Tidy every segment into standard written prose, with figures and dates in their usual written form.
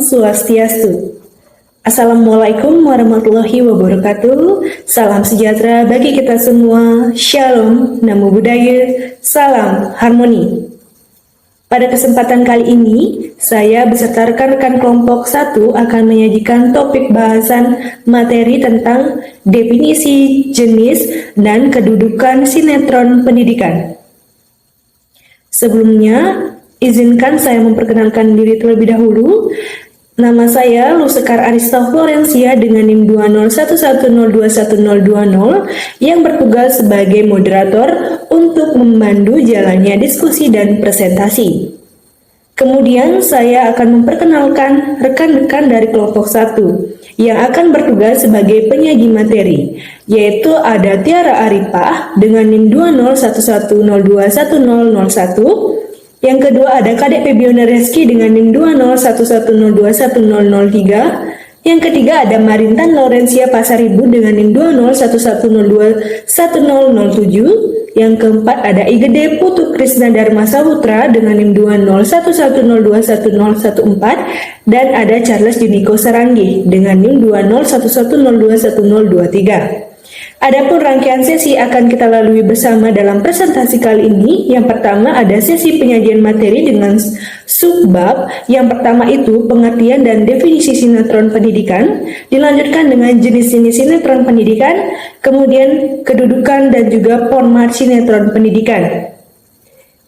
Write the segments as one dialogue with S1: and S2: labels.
S1: Swastiastu. Assalamualaikum warahmatullahi wabarakatuh. Salam sejahtera bagi kita semua. Shalom, Namo Buddhaya, salam harmoni. Pada kesempatan kali ini, saya beserta rekan-rekan kelompok 1 akan menyajikan topik bahasan materi tentang definisi, jenis, dan kedudukan sinetron pendidikan. Sebelumnya, izinkan saya memperkenalkan diri terlebih dahulu. Nama saya Lusekar Arista Florencia dengan NIM 20110211020 yang bertugas sebagai moderator untuk memandu jalannya diskusi dan presentasi. Kemudian saya akan memperkenalkan rekan-rekan dari kelompok 1 yang akan bertugas sebagai penyaji materi, yaitu ada Tiara Arifah dengan NIM 20110211001. Yang kedua ada Kadek Febiona Reski dengan NIM 20110211003. Yang ketiga ada Marintan Laurencia Pasaribu dengan NIM 20110211007. Yang keempat ada Igede Putu Krisna Dharma Saputra dengan NIM 20110211014. Dan ada Charles Juniko Saranggi dengan NIM 20110211023. Adapun rangkaian sesi akan kita lalui bersama dalam presentasi kali ini. Yang pertama ada sesi penyajian materi dengan subbab. Yang pertama itu pengertian dan definisi sinetron pendidikan. Dilanjutkan dengan jenis-jenis sinetron pendidikan. Kemudian kedudukan dan juga format sinetron pendidikan.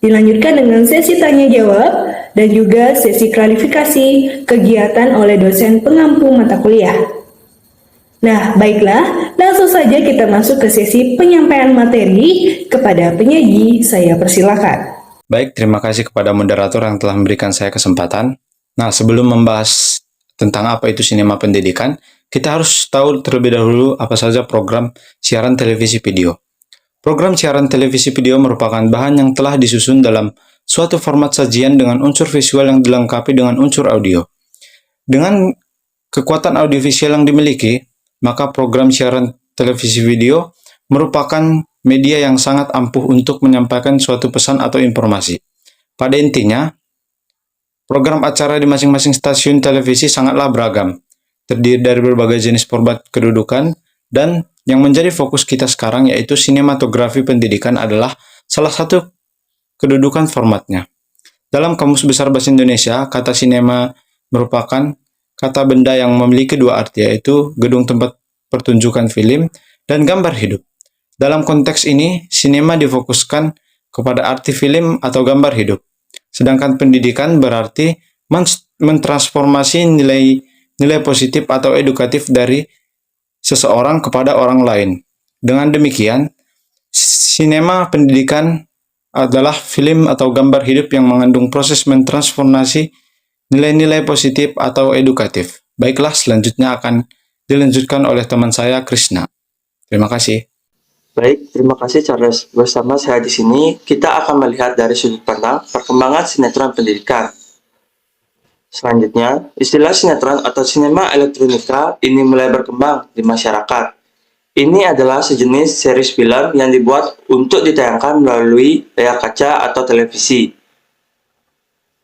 S1: Dilanjutkan dengan sesi tanya jawab dan juga sesi klarifikasi kegiatan oleh dosen pengampu mata kuliah. Nah, baiklah, langsung saja kita masuk ke sesi penyampaian materi. Kepada penyaji, saya persilakan.
S2: Baik, terima kasih kepada moderator yang telah memberikan saya kesempatan. Nah, sebelum membahas tentang apa itu sinema pendidikan, kita harus tahu terlebih dahulu apa saja program siaran televisi video. Program siaran televisi video merupakan bahan yang telah disusun dalam suatu format sajian dengan unsur visual yang dilengkapi dengan unsur audio. Dengan kekuatan audiovisual yang dimiliki, maka program siaran televisi video merupakan media yang sangat ampuh untuk menyampaikan suatu pesan atau informasi. Pada intinya, program acara di masing-masing stasiun televisi sangatlah beragam, terdiri dari berbagai jenis format kedudukan, dan yang menjadi fokus kita sekarang yaitu sinematografi pendidikan adalah salah satu kedudukan formatnya. Dalam Kamus Besar Bahasa Indonesia, kata sinema merupakan kata benda yang memiliki dua arti, yaitu gedung tempat pertunjukan film dan gambar hidup. Dalam konteks ini, sinema difokuskan kepada arti film atau gambar hidup. Sedangkan pendidikan berarti mentransformasi nilai positif atau edukatif dari seseorang kepada orang lain. Dengan demikian, sinema pendidikan adalah film atau gambar hidup yang mengandung proses mentransformasi nilai-nilai positif atau edukatif. Baiklah, selanjutnya akan dilanjutkan oleh teman saya, Krishna. Terima kasih.
S3: Baik, terima kasih Charles. Bersama saya di sini, kita akan melihat dari sudut pandang perkembangan sinetron pendidikan. Selanjutnya, istilah sinetron atau sinema elektronika ini mulai berkembang di masyarakat. Ini adalah sejenis series film yang dibuat untuk ditayangkan melalui layar kaca atau televisi.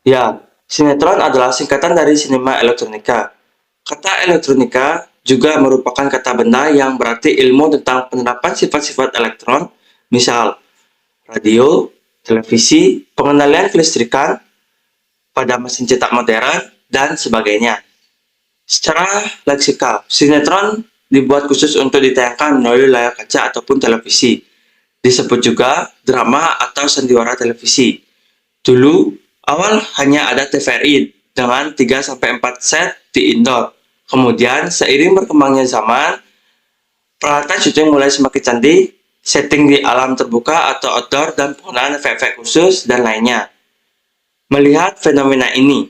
S3: Ya, sinetron adalah singkatan dari sinema elektronika. Kata elektronika juga merupakan kata benda yang berarti ilmu tentang penerapan sifat-sifat elektron, misal radio, televisi, pengendalian kelistrikan pada mesin cetak modern, dan sebagainya. Secara leksikal, sinetron dibuat khusus untuk ditayangkan melalui layar kaca ataupun televisi. Disebut juga drama atau sandiwara televisi. Dulu, awal hanya ada TVRI dengan 3-4 set di indoor. Kemudian, seiring berkembangnya zaman, peralatan syuting mulai semakin canggih, setting di alam terbuka atau outdoor, dan penggunaan efek-efek khusus, dan lainnya. Melihat fenomena ini,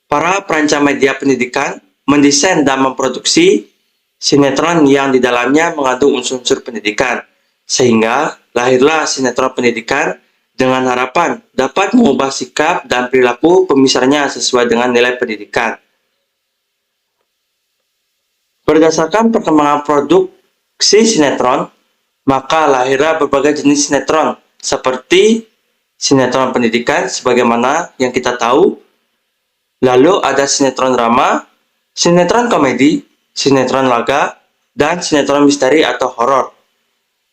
S3: para perancang media pendidikan mendesain dan memproduksi sinetron yang di dalamnya mengandung unsur-unsur pendidikan, sehingga lahirlah sinetron pendidikan dengan harapan dapat mengubah sikap dan perilaku pemirsanya sesuai dengan nilai pendidikan. Berdasarkan perkembangan produksi sinetron, maka lahirlah berbagai jenis sinetron, seperti sinetron pendidikan sebagaimana yang kita tahu, Lalu ada sinetron drama, sinetron komedi, sinetron laga, dan sinetron misteri atau horor.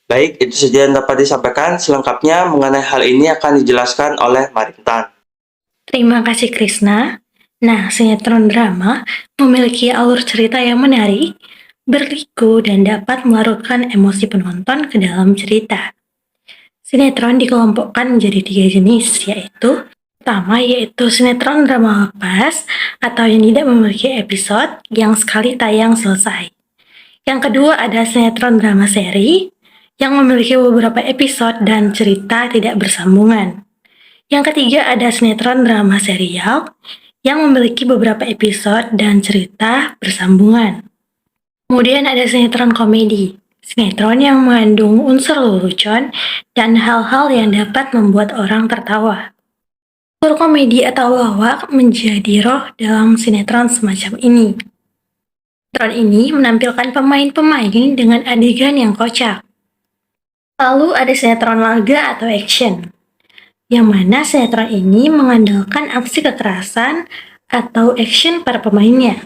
S3: Baik, itu saja yang dapat disampaikan. Selengkapnya mengenai hal ini akan dijelaskan oleh Marintan.
S4: Terima kasih Krisna. Nah, sinetron drama memiliki alur cerita yang menarik, berliku, dan dapat melarutkan emosi penonton ke dalam cerita. Sinetron dikelompokkan menjadi 3 jenis, yaitu pertama yaitu sinetron drama lepas atau yang tidak memiliki episode yang sekali tayang selesai. Yang kedua ada sinetron drama seri yang memiliki beberapa episode dan cerita tidak bersambungan. Yang ketiga ada sinetron drama serial yang memiliki beberapa episode dan cerita bersambungan. Kemudian ada sinetron komedi, sinetron yang mengandung unsur lelucon dan hal-hal yang dapat membuat orang tertawa. Unsur komedi atau lawak menjadi roh dalam sinetron semacam ini. Sinetron ini menampilkan pemain-pemain dengan adegan yang kocak. Lalu ada sinetron laga atau action, yang mana sinetron ini mengandalkan aksi kekerasan atau action para pemainnya.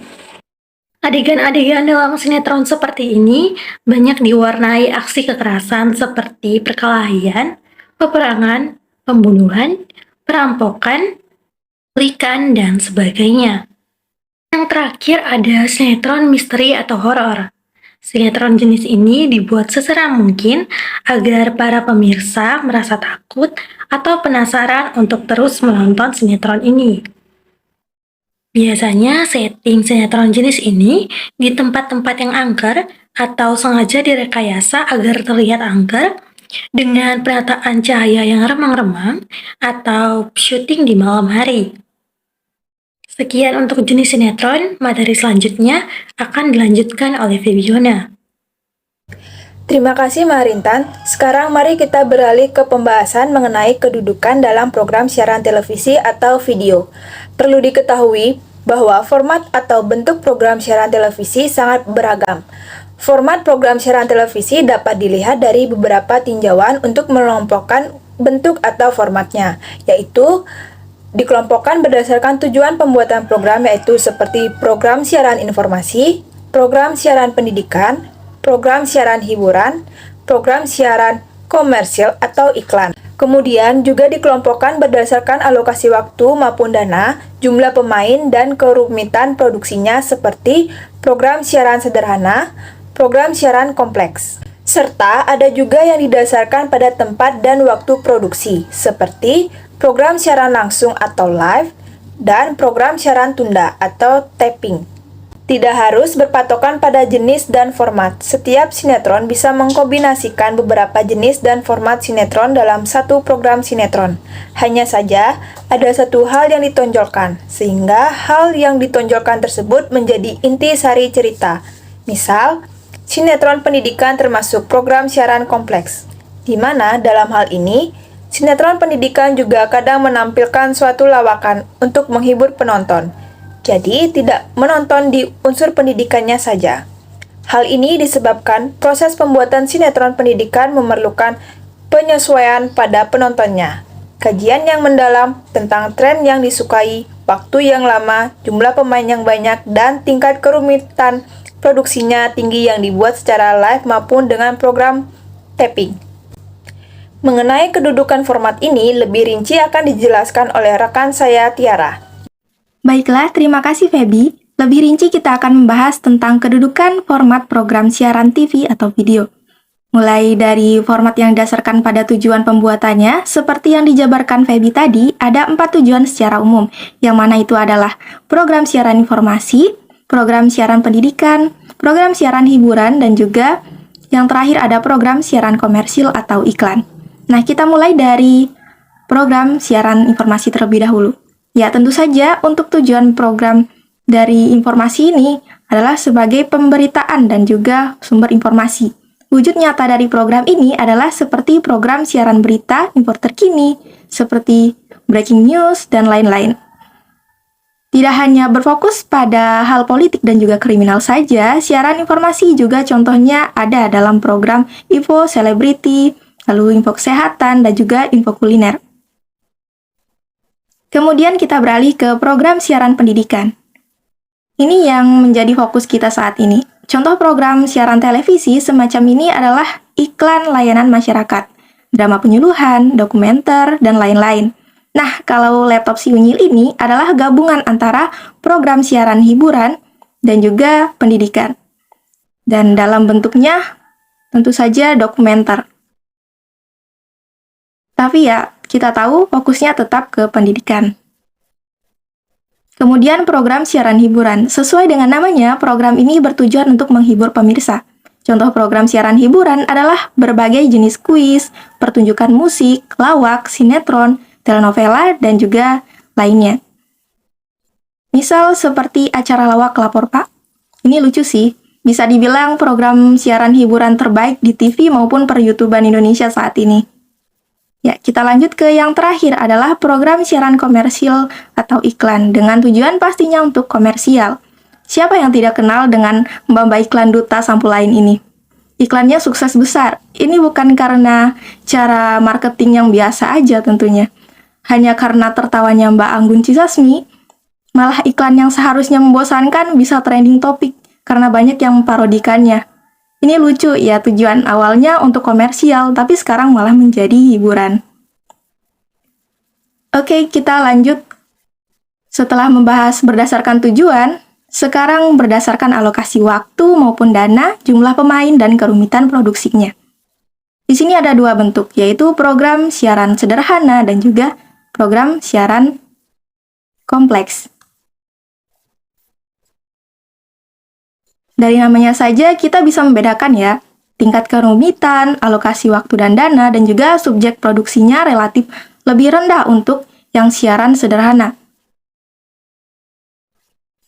S4: Adegan-adegan dalam sinetron seperti ini banyak diwarnai aksi kekerasan seperti perkelahian, peperangan, pembunuhan, perampokan, pelikan, dan sebagainya. Yang terakhir ada sinetron misteri atau horor. Sinetron jenis ini dibuat seseram mungkin agar para pemirsa merasa takut atau penasaran untuk terus menonton sinetron ini. Biasanya setting sinetron jenis ini di tempat-tempat yang angker atau sengaja direkayasa agar terlihat angker dengan penataan cahaya yang remang-remang atau syuting di malam hari. Sekian untuk jenis sinetron, materi selanjutnya akan dilanjutkan oleh Febiona.
S1: Terima kasih Marintan. Sekarang mari kita beralih ke pembahasan mengenai kedudukan dalam program siaran televisi atau video. Perlu diketahui bahwa format atau bentuk program siaran televisi sangat beragam. Format program siaran televisi dapat dilihat dari beberapa tinjauan untuk mengelompokkan bentuk atau formatnya, yaitu dikelompokkan berdasarkan tujuan pembuatan program, yaitu seperti program siaran informasi, program siaran pendidikan, program siaran hiburan, program siaran komersil atau iklan. Kemudian juga dikelompokkan berdasarkan alokasi waktu maupun dana, jumlah pemain, dan kerumitan produksinya seperti program siaran sederhana, program siaran kompleks. Serta ada juga yang didasarkan pada tempat dan waktu produksi, seperti program siaran langsung atau live, dan program siaran tunda atau taping. Tidak harus berpatokan pada jenis dan format. Setiap sinetron bisa mengkombinasikan beberapa jenis dan format sinetron dalam satu program sinetron. Hanya saja, ada satu hal yang ditonjolkan, sehingga hal yang ditonjolkan tersebut menjadi inti sari cerita. Misal, sinetron pendidikan termasuk program siaran kompleks, di mana dalam hal ini, sinetron pendidikan juga kadang menampilkan suatu lawakan untuk menghibur penonton. Jadi, tidak menonton di unsur pendidikannya saja. Hal ini disebabkan proses pembuatan sinetron pendidikan memerlukan penyesuaian pada penontonnya, kajian yang mendalam tentang tren yang disukai, waktu yang lama, jumlah pemain yang banyak, dan tingkat kerumitan produksinya tinggi yang dibuat secara live maupun dengan program taping. Mengenai kedudukan format ini, lebih rinci akan dijelaskan oleh rekan saya Tiara.
S5: Baiklah, terima kasih Feby. Lebih rinci kita akan membahas tentang kedudukan format program siaran TV atau video. Mulai dari format yang didasarkan pada tujuan pembuatannya, seperti yang dijabarkan Feby tadi, ada 4 tujuan secara umum, yang mana itu adalah program siaran informasi, program siaran pendidikan, program siaran hiburan, dan juga yang terakhir ada program siaran komersil atau iklan. Nah, kita mulai dari program siaran informasi terlebih dahulu. Ya, tentu saja untuk tujuan program dari informasi ini adalah sebagai pemberitaan dan juga sumber informasi. Wujud nyata dari program ini adalah seperti program siaran berita, info terkini, seperti breaking news, dan lain-lain. Tidak hanya berfokus pada hal politik dan juga kriminal saja, siaran informasi juga contohnya ada dalam program info selebriti, lalu info kesehatan, dan juga info kuliner. Kemudian kita beralih ke program siaran pendidikan. Ini yang menjadi fokus kita saat ini. Contoh program siaran televisi semacam ini adalah iklan layanan masyarakat, drama penyuluhan, dokumenter, dan lain-lain. Nah, kalau laptop si Unyil ini adalah gabungan antara program siaran hiburan dan juga pendidikan. Dan dalam bentuknya tentu saja dokumenter. Tapi ya, kita tahu fokusnya tetap ke pendidikan. Kemudian program siaran hiburan. Sesuai dengan namanya, program ini bertujuan untuk menghibur pemirsa. Contoh program siaran hiburan adalah berbagai jenis kuis, pertunjukan musik, lawak, sinetron, telenovela, dan juga lainnya. Misal seperti acara lawak Lapor Pak. Ini lucu sih, bisa dibilang program siaran hiburan terbaik di TV maupun per YouTuber Indonesia saat ini. Ya, kita lanjut ke yang terakhir adalah program siaran komersil atau iklan dengan tujuan pastinya untuk komersial. Siapa yang tidak kenal dengan Mbak iklan duta sampul lain ini? Iklannya sukses besar. Ini bukan karena cara marketing yang biasa aja tentunya. Hanya karena tertawanya Mbak Anggun Cisasmi, malah iklan yang seharusnya membosankan bisa trending topik karena banyak yang memparodikannya. Ini lucu ya, tujuan awalnya untuk komersial, tapi sekarang malah menjadi hiburan. Oke, kita lanjut. Setelah membahas berdasarkan tujuan, sekarang berdasarkan alokasi waktu maupun dana, jumlah pemain, dan kerumitan produksinya. Di sini ada dua bentuk, yaitu program siaran sederhana dan juga program siaran kompleks. Dari namanya saja kita bisa membedakan ya, tingkat kerumitan, alokasi waktu dan dana, dan juga subjek produksinya relatif lebih rendah untuk yang siaran sederhana.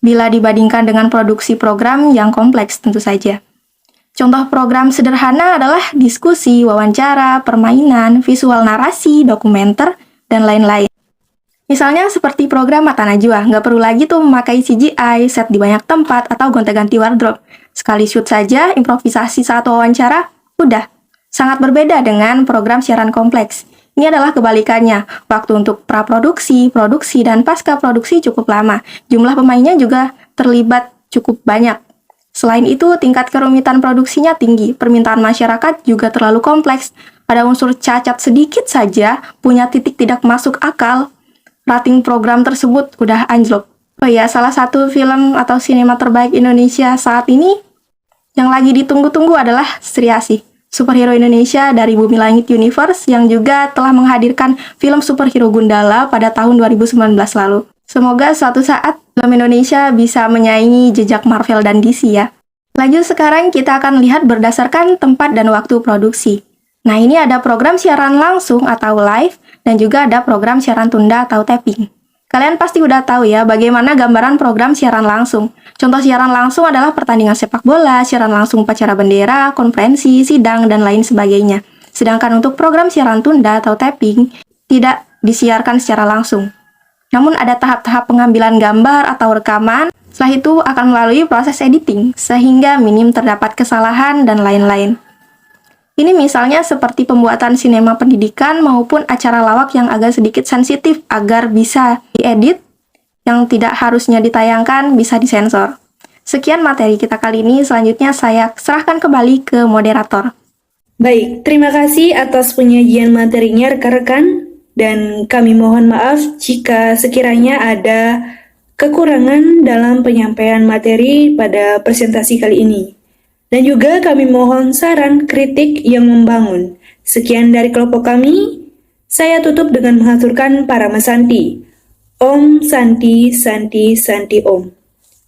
S5: Bila dibandingkan dengan produksi program yang kompleks tentu saja. Contoh program sederhana adalah diskusi, wawancara, permainan, visual narasi, dokumenter, dan lain-lain. Misalnya seperti program Mata Najwa, nggak perlu lagi tuh memakai CGI, set di banyak tempat, atau gonta-ganti wardrobe. Sekali shoot saja, improvisasi saat wawancara, udah. Sangat berbeda dengan program siaran kompleks. Ini adalah kebalikannya. Waktu untuk praproduksi, produksi, dan pasca produksi cukup lama. Jumlah pemainnya juga terlibat cukup banyak. Selain itu, tingkat kerumitan produksinya tinggi. Permintaan masyarakat juga terlalu kompleks. Pada unsur cacat sedikit saja, punya titik tidak masuk akal, rating program tersebut udah anjlok. Oh ya, salah satu film atau sinema terbaik Indonesia saat ini yang lagi ditunggu-tunggu adalah Sri Asih, superhero Indonesia dari Bumi Langit Universe yang juga telah menghadirkan film superhero Gundala pada tahun 2019 lalu. Semoga suatu saat film Indonesia bisa menyaingi jejak Marvel dan DC ya. Lanjut sekarang kita akan lihat berdasarkan tempat dan waktu produksi. Nah, ini ada program siaran langsung atau live, dan juga ada program siaran tunda atau tapping. Kalian pasti udah tahu ya bagaimana gambaran program siaran langsung. Contoh siaran langsung adalah pertandingan sepak bola, siaran langsung upacara bendera, konferensi, sidang, dan lain sebagainya. Sedangkan untuk program siaran tunda atau tapping, tidak disiarkan secara langsung. Namun ada tahap-tahap pengambilan gambar atau rekaman, setelah itu akan melalui proses editing, sehingga minim terdapat kesalahan dan lain-lain. Ini misalnya seperti pembuatan sinema pendidikan maupun acara lawak yang agak sedikit sensitif agar bisa diedit, yang tidak harusnya ditayangkan bisa disensor. Sekian materi kita kali ini, selanjutnya saya serahkan kembali ke moderator.
S1: Baik, terima kasih atas penyajian materinya rekan-rekan, dan kami mohon maaf jika sekiranya ada kekurangan dalam penyampaian materi pada presentasi kali ini. Dan juga kami mohon saran kritik yang membangun. Sekian dari kelompok kami, saya tutup dengan mengaturkan para Santi. Om Santi Santi Santi Om.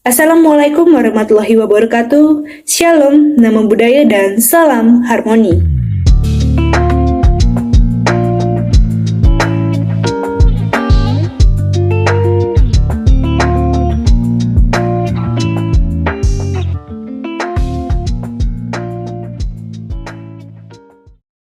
S1: Assalamualaikum warahmatullahi wabarakatuh. Shalom, nama budaya dan salam harmoni.